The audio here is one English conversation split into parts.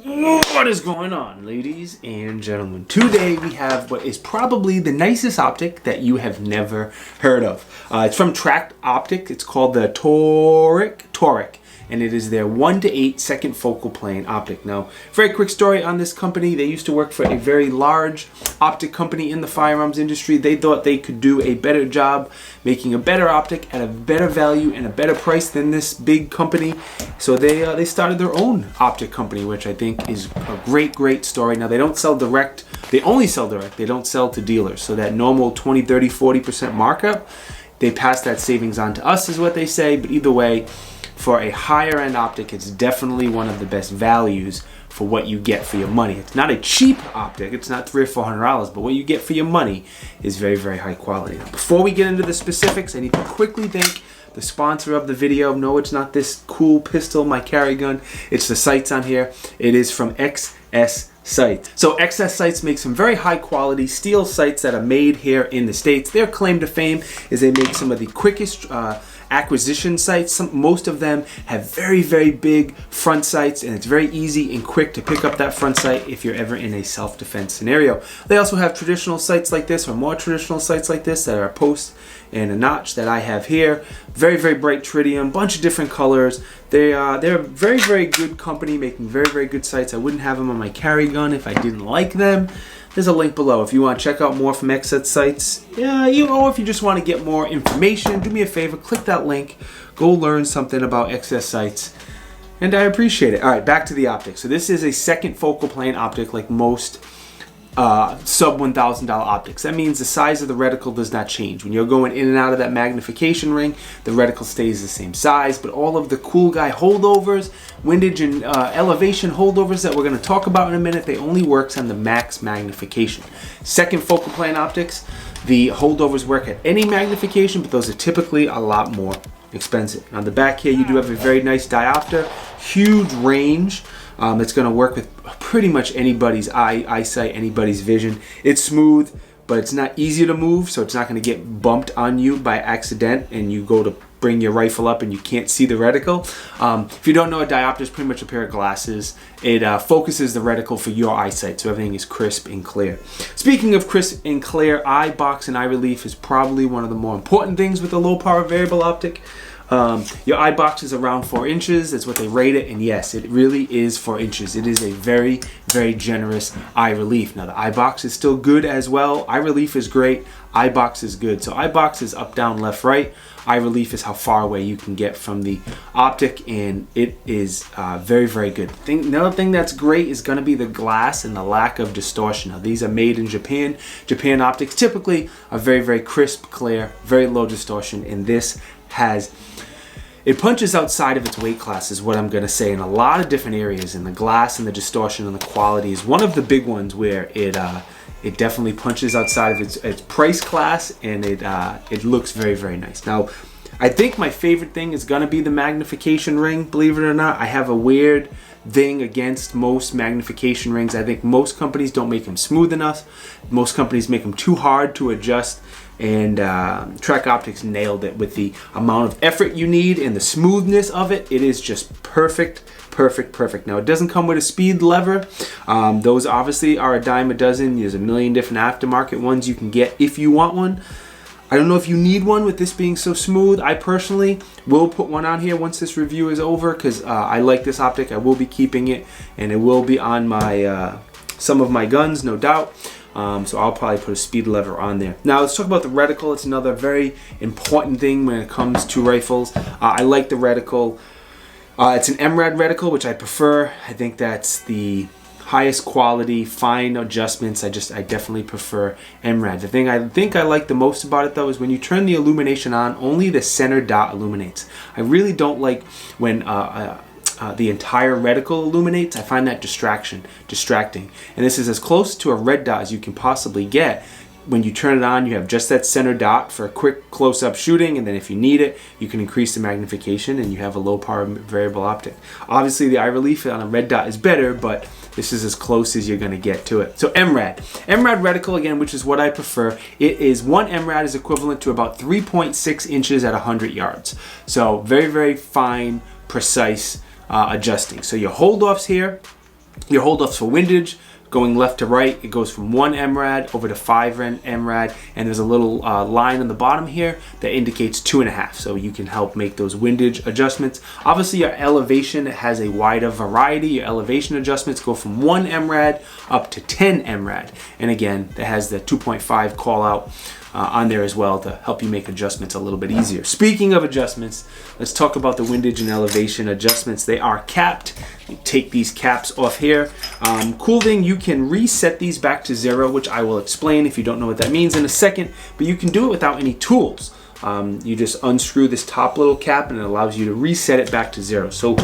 What is going on, ladies and gentlemen? Today we have what is probably the nicest optic that you have never heard of. It's from Tract Optics. It's called the Toric, and it is their 1 to 8 second focal plane optic. Now, very quick story on this company. They used to work for a very large optic company in the firearms industry. They thought they could do a better job making a better optic at a better value and a better price than this big company. So they started their own optic company, which I think is a great story. Now, they don't sell direct. They only sell direct. They don't sell to dealers. So that normal 20, 30, 40% markup, they pass that savings on to us is what they say. But either way, for a higher end optic, it's definitely one of the best values for what you get for your money. It's not a cheap optic, it's not $300 or $400, but what you get for your money is very high quality. Now, before we get into the specifics, I need to quickly thank the sponsor of the video. No, it's not this cool pistol, my carry gun. It's the sights on here. It is from XS Sights. So XS Sights makes some very high quality steel sights that are made here in the States. Their claim to fame is they make some of the quickest acquisition sights. Most of them have very big front sights, and it's very easy and quick to pick up that front sight if you're ever in a self-defense scenario. They also have traditional sights like this, or more traditional sights like this, that are a post and a notch that I have here. Very bright tritium, bunch of different colors. They're a very good company making very good sights. I wouldn't have them on my carry gun if I didn't like them. There's a link below if you want to check out more from XS Sights. Yeah, or if you just want to get more information, do me a favor, click that link, go learn something about XS Sights, and I appreciate it. All right, back to the optic. So this is a second focal plane optic, like most sub $1,000 optics. That means the size of the reticle does not change. When you're going in and out of that magnification ring, the reticle stays the same size, but all of the cool guy holdovers, windage and elevation holdovers that we're going to talk about in a minute, they only works on the max magnification. Second focal plane optics, the holdovers work at any magnification, but those are typically a lot more expensive. On the back here, you do have a very nice diopter, huge range. It's going to work with pretty much anybody's eyesight, anybody's vision. It's smooth, but it's not easy to move, so it's not going to get bumped on you by accident and you go to bring your rifle up and you can't see the reticle. If you don't know, a diopter is pretty much a pair of glasses. It focuses the reticle for your eyesight, so everything is crisp and clear. Speaking of crisp and clear, eye box and eye relief is probably one of the more important things with a low power variable optic. Your eye box is around 4 inches. That's what they rate it, and yes, it really is 4 inches. It is a very generous eye relief. Now, the eye box is still good as well. Eye relief is great. Eye box is good. So eye box is up, down, left, right. Eye relief is how far away you can get from the optic, and it is very good. Another thing that's great is going to be the glass and the lack of distortion. Now, these are made in Japan. Japan optics typically are very crisp, clear, very low distortion, and this it punches outside of its weight class, is what I'm going to say, in a lot of different areas, and the glass and the distortion and the quality is one of the big ones where it definitely punches outside of its price class, and it looks very nice. Now, I think my favorite thing is going to be the magnification ring. Believe it or not, I have a weird thing against most magnification rings. I think most companies don't make them smooth enough. Most companies make them too hard to adjust, and Tract Optics nailed it with the amount of effort you need and the smoothness of it. It is just perfect. Now, it doesn't come with a speed lever. Those obviously are a dime a dozen. There's a million different aftermarket ones you can get if you want one. I don't know if you need one with this being so smooth. I personally will put one on here once this review is over, because I like this optic. I will be keeping it, and it will be on my some of my guns, no doubt. So I'll probably put a speed lever on there. Now, let's talk about the reticle. It's another very important thing when it comes to rifles. I like the reticle. It's an MRAD reticle, which I prefer. I think that's the highest quality, fine adjustments. I definitely prefer MRAD. The thing I think I like the most about it, though, is when you turn the illumination on, only the center dot illuminates. I really don't like when the entire reticle illuminates. I find that distracting. And this is as close to a red dot as you can possibly get. When you turn it on, you have just that center dot for a quick close-up shooting, and then if you need it, you can increase the magnification, and you have a low-power variable optic. Obviously, the eye relief on a red dot is better, but this is as close as you're going to get to it. So MRAD reticle, again, which is what I prefer. It is, one MRAD is equivalent to about 3.6 inches at 100 yards. So very fine, precise adjusting. So your hold-offs here Your holdups for windage, going left to right, it goes from 1 MRAD over to 5 MRAD, and there's a little line on the bottom here that indicates 2.5, so you can help make those windage adjustments. Obviously, your elevation has a wider variety. Your elevation adjustments go from 1 MRAD up to 10 MRAD, and again, that has the 2.5 call out on there as well to help you make adjustments a little bit easier. Speaking of adjustments, let's talk about the windage and elevation adjustments. They are capped. You take these caps off here. Cool thing, you can reset these back to 0, which I will explain if you don't know what that means in a second, but you can do it without any tools. You just unscrew this top little cap and it allows you to reset it back to 0. So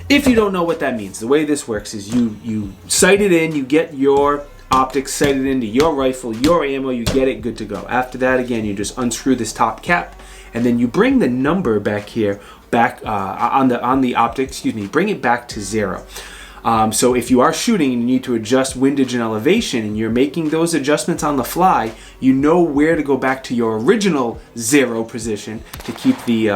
if you don't know what that means, the way this works is you sight it in, you get your optics sighted into your rifle, your ammo, you get it good to go. After that, again, you just unscrew this top cap, and then you bring the number back here, on the optic, bring it back to 0. So if you are shooting and you need to adjust windage and elevation, and you're making those adjustments on the fly, you know where to go back to your original 0 position to keep the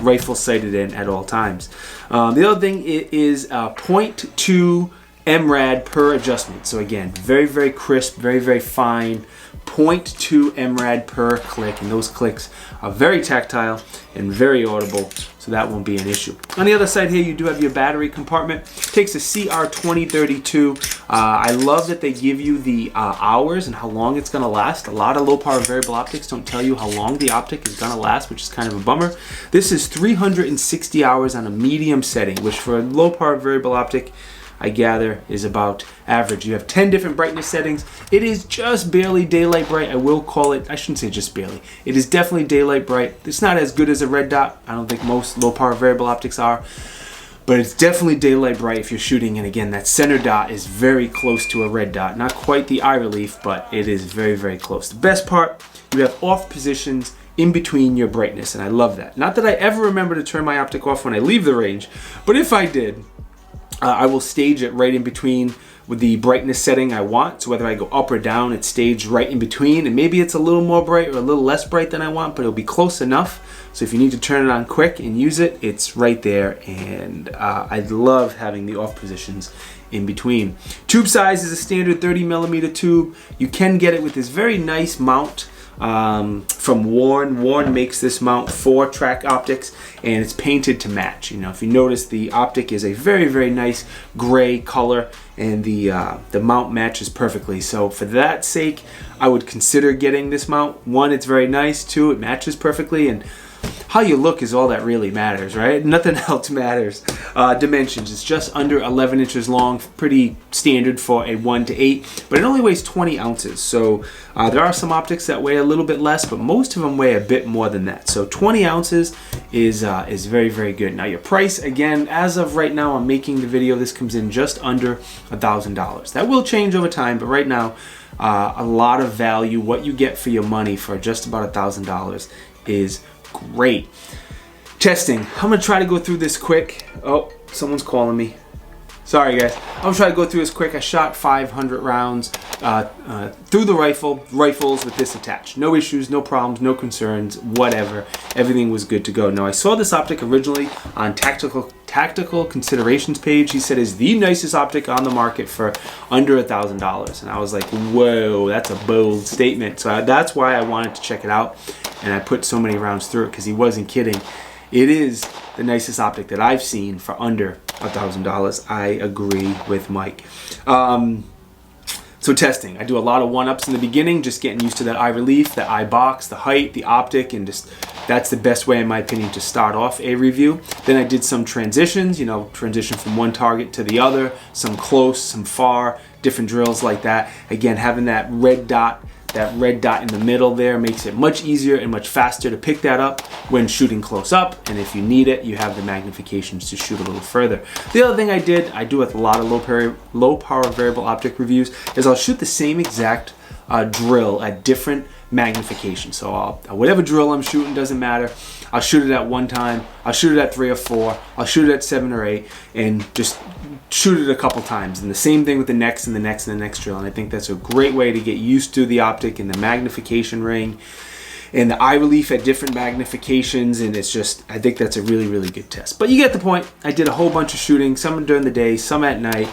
rifle sighted in at all times. The other thing is 0.2 MRAD per adjustment. So again, very, very crisp, very, very fine, 0.2 MRAD per click, and those clicks are very tactile and very audible, so that won't be an issue. On the other side here, you do have your battery compartment. It takes a CR2032. I love that they give you the hours and how long it's going to last. A lot of low power variable optics don't tell you how long the optic is going to last, which is kind of a bummer. This is 360 hours on a medium setting, which for a low power variable optic, I gather, is about average. You have 10 different brightness settings. It is just barely daylight bright. I will call it, I shouldn't say just barely. It is definitely daylight bright. It's not as good as a red dot. I don't think most low power variable optics are, but it's definitely daylight bright if you're shooting. And again, that center dot is very close to a red dot. Not quite the eye relief, but it is very, very close. The best part, you have off positions in between your brightness, and I love that. Not that I ever remember to turn my optic off when I leave the range, but if I did, I will stage it right in between with the brightness setting I want. So whether I go up or down, it's staged right in between, and maybe it's a little more bright or a little less bright than I want, but it'll be close enough. So if you need to turn it on quick and use it, it's right there. And I love having the off positions in between. Tube size is a standard 30mm tube. You can get it with this very nice mount from Warren. Warren makes this mount for Tract Optics, and it's painted to match. You know, if you notice, the optic is a very, very nice gray color, and the mount matches perfectly. So for that sake, I would consider getting this mount. One, it's very nice. Two, it matches perfectly, and how you look is all that really matters, right? Nothing else matters. Dimensions, it's just under 11 inches long, pretty standard for a 1 to 8, but it only weighs 20 ounces. So there are some optics that weigh a little bit less, but most of them weigh a bit more than that. So 20 ounces is very, very good. Now your price, again, as of right now, I'm making the video, this comes in just under $1,000. That will change over time, but right now, a lot of value. What you get for your money for just about $1,000 is great. Testing. I'm gonna try to go through this quick. Oh, someone's calling me. Sorry guys. I'm gonna try to go through this quick. I shot 500 rounds through the rifles with this attached. No issues, no problems, no concerns, whatever. Everything was good to go. Now I saw this optic originally on Tactical Considerations page. He said is the nicest optic on the market for under $1,000, and I was like, whoa, that's a bold statement. So that's why I wanted to check it out, and I put so many rounds through it because he wasn't kidding. It is the nicest optic that I've seen for under $1,000. I agree with Mike. So testing, I do a lot of one-ups in the beginning, just getting used to that eye relief, the eye box, the height, the optic, and just that's the best way, in my opinion, to start off a review. Then I did some transitions, transition from one target to the other, some close, some far, different drills like that. Again, having that red dot in the middle there makes it much easier and much faster to pick that up when shooting close up, and if you need it, you have the magnifications to shoot a little further. The other thing I do with a lot of low power variable optic reviews is I'll shoot the same exact drill at different magnification. So whatever drill I'm shooting, doesn't matter. I'll shoot it at one time, I'll shoot it at 3 or 4, I'll shoot it at 7 or 8, and just shoot it a couple times. And the same thing with the next and the next and the next drill. And I think that's a great way to get used to the optic and the magnification ring and the eye relief at different magnifications. And it's just, I think that's a really, really good test. But you get the point. I did a whole bunch of shooting, some during the day, some at night.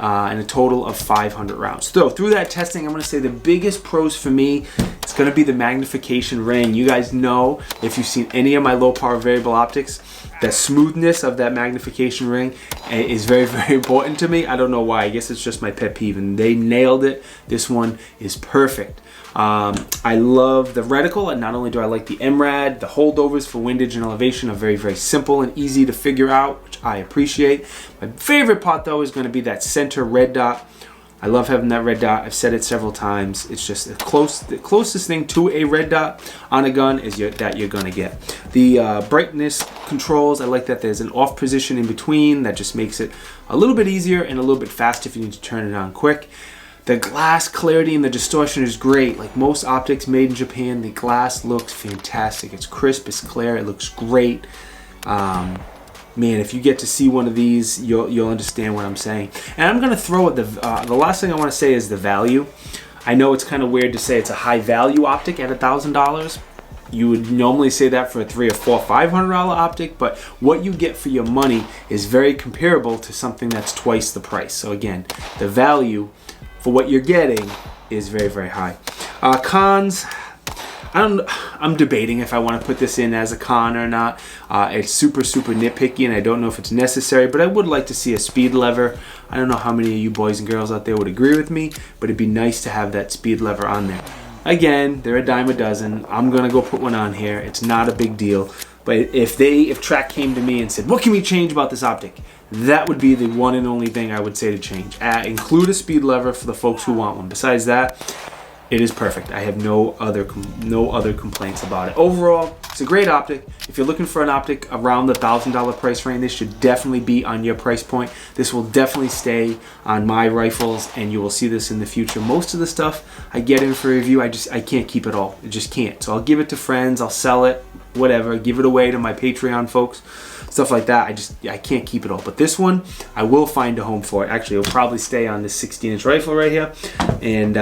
and a total of 500 rounds. So through that testing, I'm going to say the biggest pros for me is going to be the magnification ring. You guys know, if you've seen any of my low power variable optics, the smoothness of that magnification ring is very, very important to me. I don't know why. I guess it's just my pet peeve, and they nailed it. This one is perfect. I love the reticle, and not only do I like the MRAD, the holdovers for windage and elevation are very, very simple and easy to figure out, which I appreciate. My favorite part though is going to be that center red dot. I love having that red dot. I've said it several times. It's just the closest thing to a red dot on a gun is that you're going to get. The brightness controls, I like that there's an off position in between. That just makes it a little bit easier and a little bit faster if you need to turn it on quick. The glass clarity and the distortion is great. Like most optics made in Japan, the glass looks fantastic. It's crisp, it's clear, it looks great. Man, if you get to see one of these, you'll understand what I'm saying. And I'm going to throw at the last thing I want to say is the value. I know it's kind of weird to say it's a high value optic at $1,000. You would normally say that for a $300 or $400, $500 optic, but what you get for your money is very comparable to something that's twice the price. So again, the value for what you're getting is very, very high. Cons, I'm debating if I want to put this in as a con or not. It's super, super nitpicky, and I don't know if it's necessary, but I would like to see a speed lever. I don't know how many of you boys and girls out there would agree with me, but it'd be nice to have that speed lever on there. Again, they're a dime a dozen. I'm gonna go put one on here. It's not a big deal. But if Tract came to me and said, what can we change about this optic? That would be the one and only thing I would say to change. Include a speed lever for the folks who want one. Besides that, it is perfect. I have no other complaints about it. Overall, it's a great optic. If you're looking for an optic around the $1,000 price range, this should definitely be on your price point. This will definitely stay on my rifles, and you will see this in the future. Most of the stuff I get in for review, I can't keep it all. I just can't. So I'll give it to friends, I'll sell it, whatever, give it away to my Patreon folks, stuff like that. I can't keep it all. But this one, I will find a home for it. Actually, it'll probably stay on this 16-inch rifle right here, and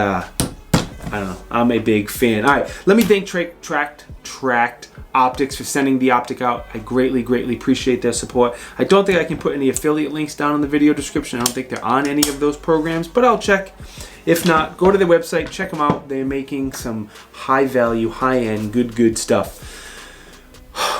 I don't know. I'm a big fan. All right, let me thank Tract Optics for sending the optic out. I greatly, greatly appreciate their support. I don't think I can put any affiliate links down in the video description. I don't think they're on any of those programs, but I'll check. If not, go to their website, check them out. They're making some high value, high end, good stuff.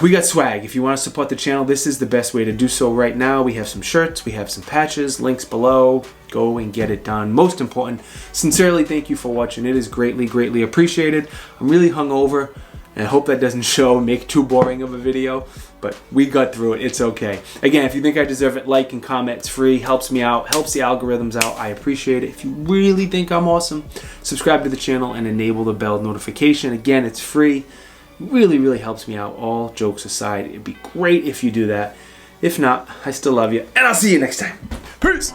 We got swag. If you want to support the channel, this is the best way to do so right now. We have some shirts, we have some patches, links below. Go and get it done. Most important, sincerely thank you for watching. It is greatly, greatly appreciated. I'm really hungover, and I hope that doesn't show, make too boring of a video, but we got through it. It's okay. Again, if you think I deserve it, like and comment. It's free, helps me out, helps the algorithms out. I appreciate it. If you really think I'm awesome, subscribe to the channel and enable the bell notification. Again, it's free. Really, really helps me out. All jokes aside, it'd be great if you do that. If not, I still love you, and I'll see you next time. Peace!